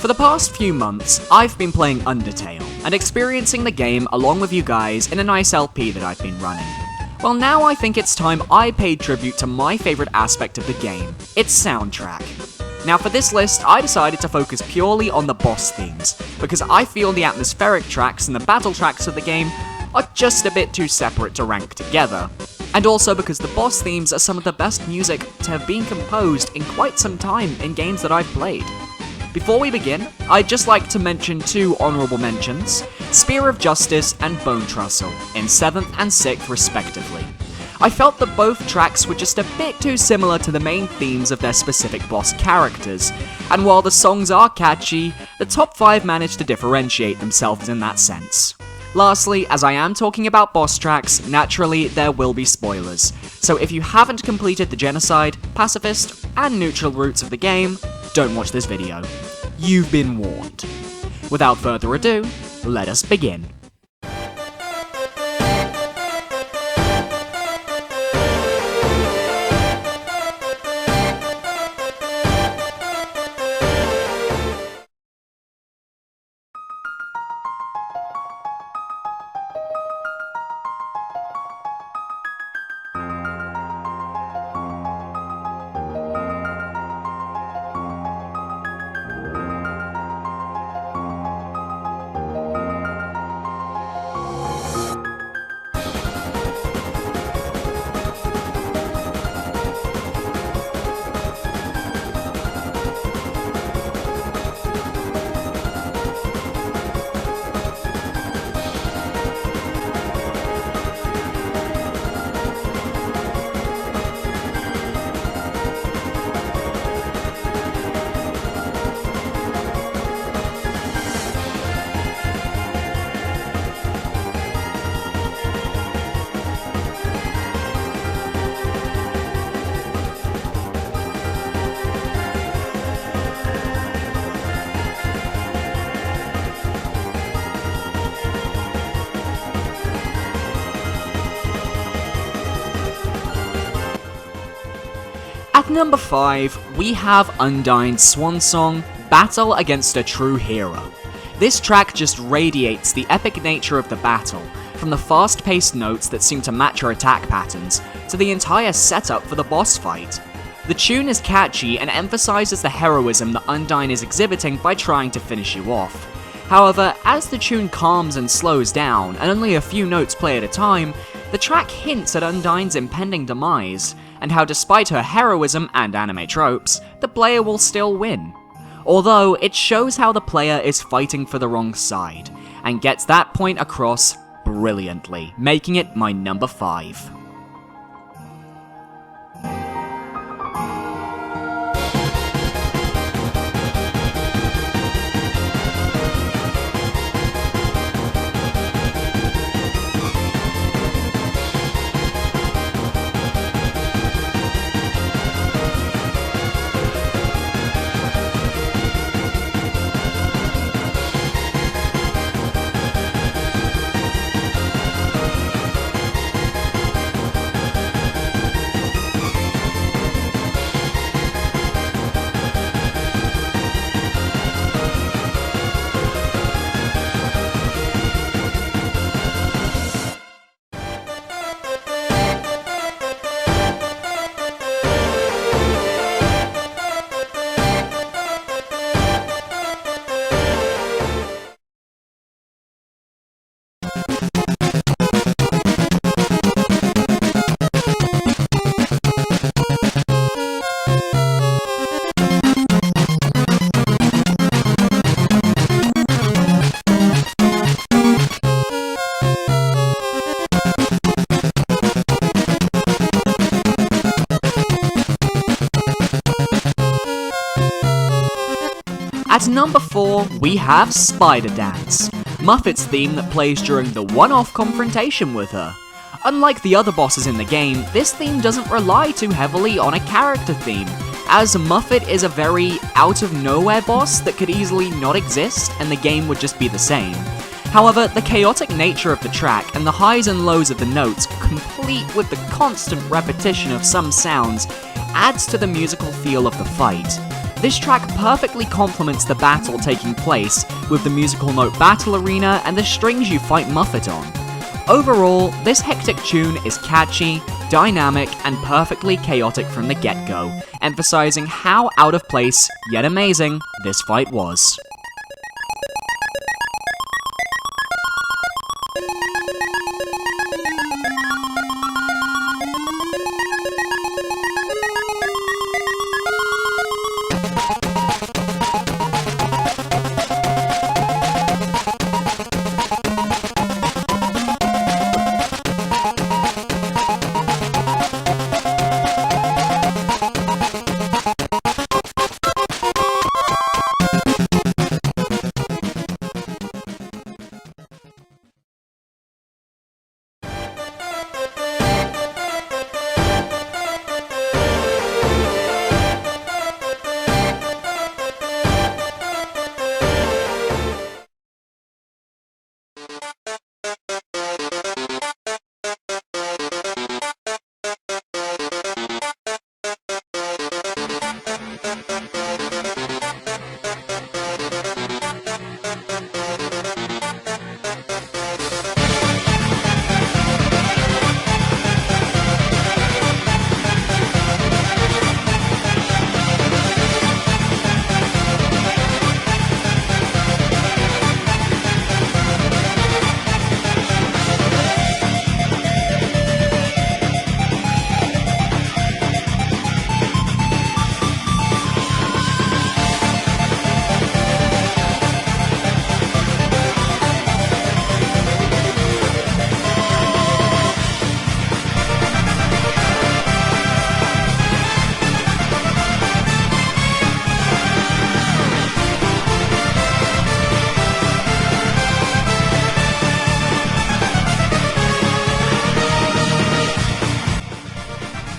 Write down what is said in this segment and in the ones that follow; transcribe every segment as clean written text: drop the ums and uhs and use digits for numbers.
For the past few months, I've been playing Undertale, and experiencing the game along with you guys in a nice LP that I've been running. Well, now I think it's time I paid tribute to my favourite aspect of the game, its soundtrack. Now for this list, I decided to focus purely on the boss themes, because I feel the atmospheric tracks and the battle tracks of the game are just a bit too separate to rank together. And also because the boss themes are some of the best music to have been composed in quite some time in games that I've played. Before we begin, I'd just like to mention two honourable mentions, Spear of Justice and Bone Trussel, in 7th and 6th respectively. I felt that both tracks were just a bit too similar to the main themes of their specific boss characters, and while the songs are catchy, the top 5 managed to differentiate themselves in that sense. Lastly, as I am talking about boss tracks, naturally there will be spoilers, so if you haven't completed the Genocide, Pacifist, and Neutral routes of the game, don't watch this video. You've been warned. Without further ado, let us begin. At number 5, we have Undyne's swan song, Battle Against a True Hero. This track just radiates the epic nature of the battle, from the fast-paced notes that seem to match her attack patterns, to the entire setup for the boss fight. The tune is catchy and emphasizes the heroism that Undyne is exhibiting by trying to finish you off. However, as the tune calms and slows down, and only a few notes play at a time, the track hints at Undyne's impending demise, and how despite her heroism and anime tropes, the player will still win. Although, it shows how the player is fighting for the wrong side, and gets that point across brilliantly, making it my number 5. At number 4, we have Spider Dance, Muffet's theme that plays during the one-off confrontation with her. Unlike the other bosses in the game, this theme doesn't rely too heavily on a character theme, as Muffet is a very out-of-nowhere boss that could easily not exist and the game would just be the same. However, the chaotic nature of the track and the highs and lows of the notes, complete with the constant repetition of some sounds, adds to the musical feel of the fight. This track perfectly complements the battle taking place with the musical note battle arena and the strings you fight Muffet on. Overall, this hectic tune is catchy, dynamic, and perfectly chaotic from the get-go, emphasizing how out of place, yet amazing, this fight was.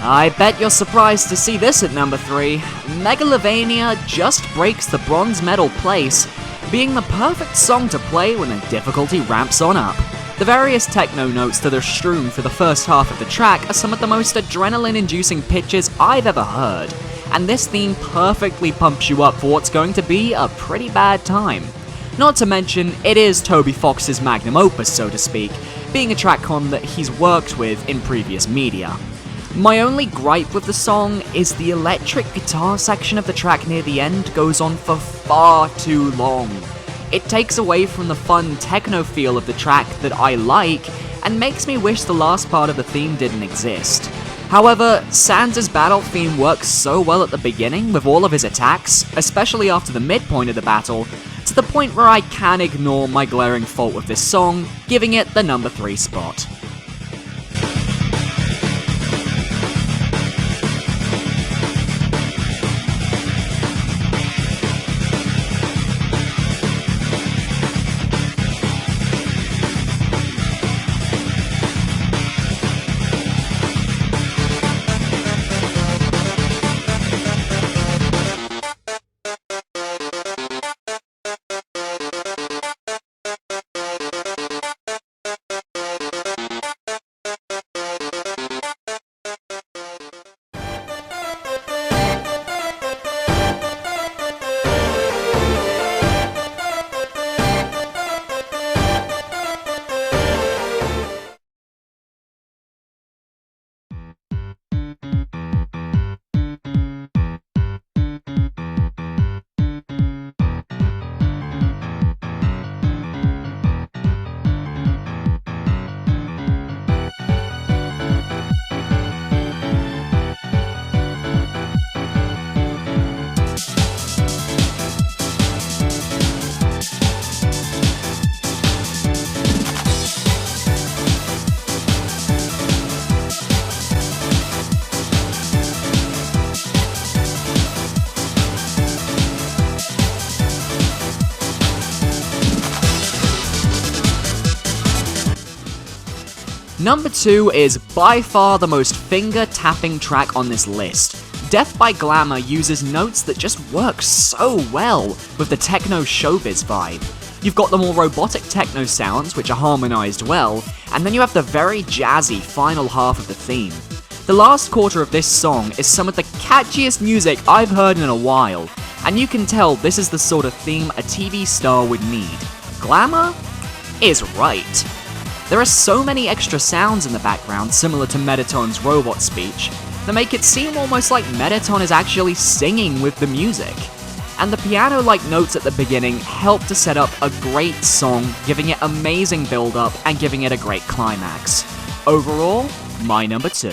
I bet you're surprised to see this at number 3. Megalovania just breaks the bronze medal place, being the perfect song to play when the difficulty ramps on up. The various techno notes that are strewn for the first half of the track are some of the most adrenaline-inducing pitches I've ever heard, and this theme perfectly pumps you up for what's going to be a pretty bad time. Not to mention, it is Toby Fox's magnum opus, so to speak, being a track on that he's worked with in previous media. My only gripe with the song is the electric guitar section of the track near the end goes on for far too long. It takes away from the fun techno feel of the track that I like, and makes me wish the last part of the theme didn't exist. However, Sans' battle theme works so well at the beginning with all of his attacks, especially after the midpoint of the battle, to the point where I can ignore my glaring fault with this song, giving it the number 3 spot. Number 2 is by far the most finger-tapping track on this list. Death by Glamour uses notes that just work so well with the techno showbiz vibe. You've got the more robotic techno sounds, which are harmonized well, and then you have the very jazzy final half of the theme. The last quarter of this song is some of the catchiest music I've heard in a while, and you can tell this is the sort of theme a TV star would need. Glamour is right. There are so many extra sounds in the background similar to Mettaton's robot speech that make it seem almost like Mettaton is actually singing with the music. And the piano-like notes at the beginning help to set up a great song, giving it amazing build-up and giving it a great climax. Overall, my number 2.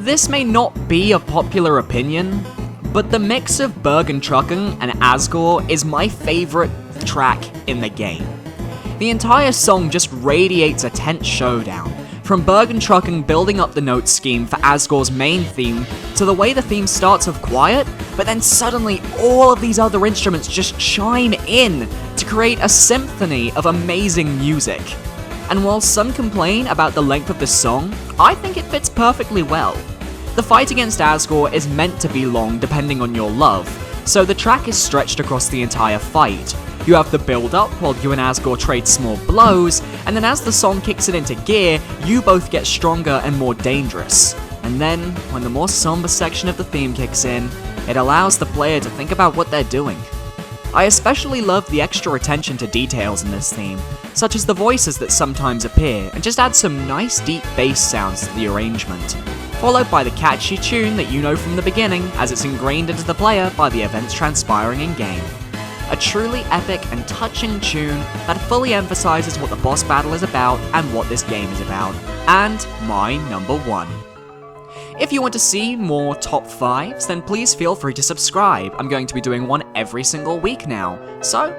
This may not be a popular opinion, but the mix of Bergen Trucken and Asgore is my favorite track in the game. The entire song just radiates a tense showdown, from Bergen Trucken building up the note scheme for Asgore's main theme, to the way the theme starts off quiet, but then suddenly all of these other instruments just chime in to create a symphony of amazing music. And while some complain about the length of the song, I think it fits perfectly well. The fight against Asgore is meant to be long depending on your love, so the track is stretched across the entire fight. You have the build up while you and Asgore trade small blows, and then as the song kicks it into gear, you both get stronger and more dangerous. And then, when the more somber section of the theme kicks in, it allows the player to think about what they're doing. I especially love the extra attention to details in this theme, such as the voices that sometimes appear, and just add some nice deep bass sounds to the arrangement, followed by the catchy tune that you know from the beginning as it's ingrained into the player by the events transpiring in-game. A truly epic and touching tune that fully emphasizes what the boss battle is about and what this game is about, and my number 1. If you want to see more top 5s, then please feel free to subscribe. I'm going to be doing one every single week now. So,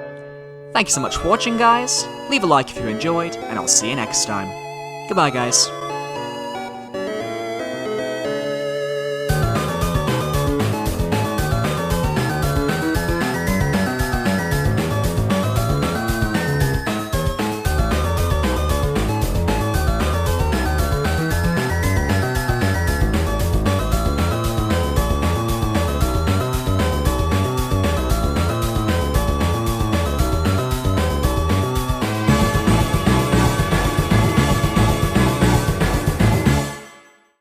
thank you so much for watching, guys. Leave a like if you enjoyed, and I'll see you next time. Goodbye, guys.